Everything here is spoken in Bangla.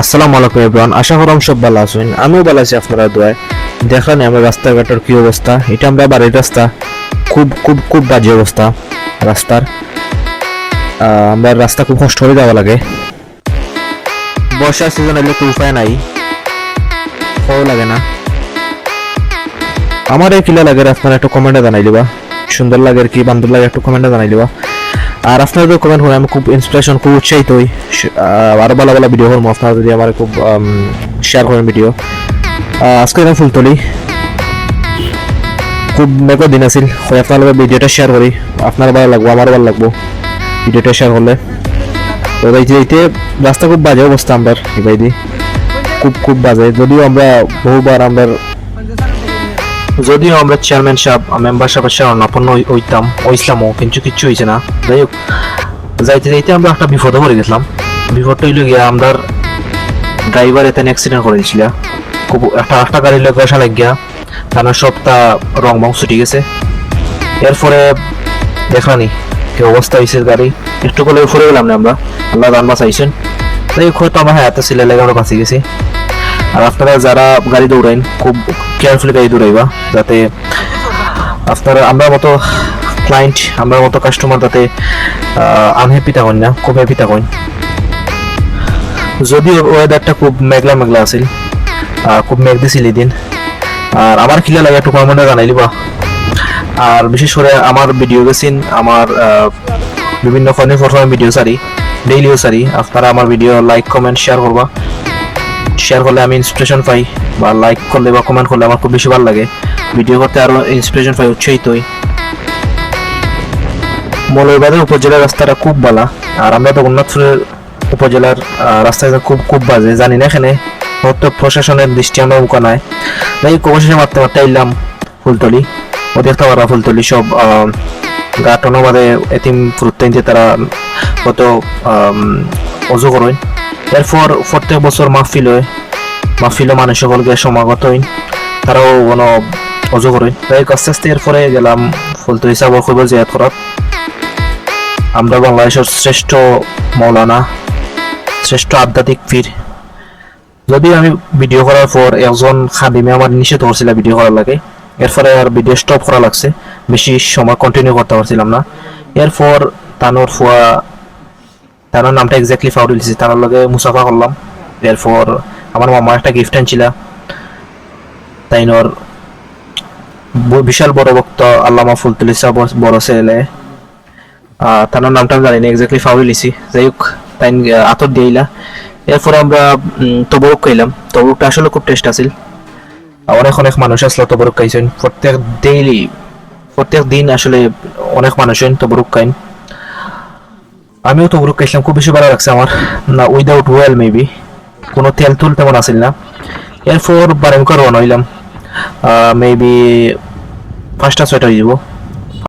আসসালামু আলাইকুম এভরিওয়ান, আশা করি সব ভালো আছেন। আমিও ভালো আছি আপনারা দোয়ায়। দেখলেন আমরা রাস্তাঘাটের কি অবস্থা। এটা আমরা বাড়ির রাস্তা, খুব খুব খুব বাজে অবস্থা রাস্তার। আমরা রাস্তা খুব কষ্ট করে যাওয়া লাগে। বর্ষার সিজন এলে তো উপায় নাই, ভালো লাগে না। আমার এই কিলা লাগে আপনারা একটু কমেন্টে জানাই দিবা, সুন্দর লাগে কি বান্ধব লাগে একটু কমেন্টে জানাই দিবা। আর আপনাদের কমেন্ট হলে আমি খুব ইন্সপিরেশন, খুব উৎসাহিত হই। আরো ভালো ভালো ভিডিও করবো আপনারা যদি আমার খুব শেয়ার করেন ভিডিও। আজকে আমি ফুলতলি, খুব মেঘর দিন আছিল। আপনার ভিডিওটা শেয়ার করি, আপনার ভালো লাগবো, আমার ভালো লাগবো ভিডিওটা শেয়ার করলে। তো এইতে রাস্তা খুব বাজে অবস্থা আমরা এবাইদি, খুব খুব বাজে। যদিও আমরা বহুবার যদিও আমরা চেয়ারম্যান সাহেব মেম্বার সাহেবের শরণাপন্ন হইতামও, কিন্তু কিচ্ছু হয়েছে না। যাই হোক, যাইতে যাইতে আমরা একটা বিপদে পড়ে গেছিলাম। বিপদটা হইল গিয়া আমরা ড্রাইভার এখানে অ্যাক্সিডেন্ট করে দিয়েছিল। খুব একটা গাড়ির লোক বসা লাগ গিয়া, তার সবটা রং বং ছুটি গেছে। এরপরে দেখলানি কি অবস্থা হয়েছে গাড়ি, একটু করে উপরে গেলাম না আমরা, আল্লাহ দান বাঁচাইছেন। তাই হয়তো আমার হাতে ছিল লেগে আমরা বাঁচি গেছি। আর আপনারা যারা গাড়ি দৌড়াইন খুব কেয়ারফুলি গাড়ি দৌড়াইবা, যাতে আপনারা আমরা মতো ক্লায়েন্ট, আমরা মতো কাস্টমার যাতে আনহ্যাপি থাকেন না, খুব হ্যাপি থাকেন। যদিও ওয়েদারটা খুব মেঘলা মেঘলা আছিল, খুব মেঘ দিছিল এই দিন। আর আমার কিলা লাগে একটু কমেন্টে জানাই দিবা। আর বিশেষ করে আমার ভিডিও গেছেন, আমার বিভিন্ন ফোনে প্রথমে ভিডিও সারি, ডেইলিও সারি। আপনারা আমার ভিডিও লাইক কমেন্ট শেয়ার করবা। শেয়ার করলে আমি ইন্সপিরেশন পাই, বা লাইক করলে বা কমেন্ট করলে আমার খুব বেশি ভালো লাগে। ভিডিও করতে আরো ইন্সপিরেশন পাই, উৎসাহিত হই। মৌলভীবাজার উপজেলার রাস্তাটা খুব ভালো। আর আমরা তো উন্নতপুরের উপজেলার রাস্তাটা খুব খুব বাজে, জানি না এখানে হয়তো প্রশাসনের দৃষ্টি আমরা মুখা নাই। তাই অবশেষে মারতে মারতে আইলাম ফুলতলি। ও দেখতে পারা ফুলতলি সব গাটনো বাদে এতিম ফুরুত্তাইতে তারা কত অজু করেন। এরপর প্রত্যেক বছর মাহফিলে মানুষ সকলকে সমাগত হইন, তারাও কোনো অজু করেন। তাই আস্তে আস্তে এরপরে গেলাম ফুলতলি সাবর খবর জিয়ারত করার। আমরা বাংলাদেশের শ্রেষ্ঠ মৌলানা, শ্রেষ্ঠ আধ্যাত্মিক পীর। যদি আমি ভিডিও করার পর একজন খাদিমে আমার নিষেধ করছিল ভিডিও করার লাগে, এরপরে আর ভিডিও স্টপ করা লাগছে, বেশি সময় কন্টিনিউ করতে পারছিলাম না। এরপর তানোর নামটা এক্স্যাক্টলি ফাউল দিয়েছি, তার লগে মুসাফা করলাম। এরপর আমার মামা একটা গিফট আনছিল, তাইনোর বিশাল বড় বক্ত আল্লামা ফুলতলি সাহেব বড় ছেলে, তার নামটা আমি জানি না, এক্স্যাক্টলি ফাউল দিয়েছি। যাই হোক, তাই আতর দিয়েইলা। এরপরে আমরা তবরুক খাইলাম। তবরুকটা আসলে খুব টেস্ট আছিল। অনেক অনেক মানুষ আসলো তবরুক খাইছেন, প্রত্যেক দিন আসলে অনেক মানুষ তবরুক খাইন। আমিও তবরুক খাইছিলাম, খুব বেশি ভালো লাগছে আমার, না উইদাউট ওয়েল মেবি, কোনো তেল তুল তেমন আসিল না। এরপর বারেমকা রওনা হইলাম, মেবি 5টা 6টা হয়ে যাব।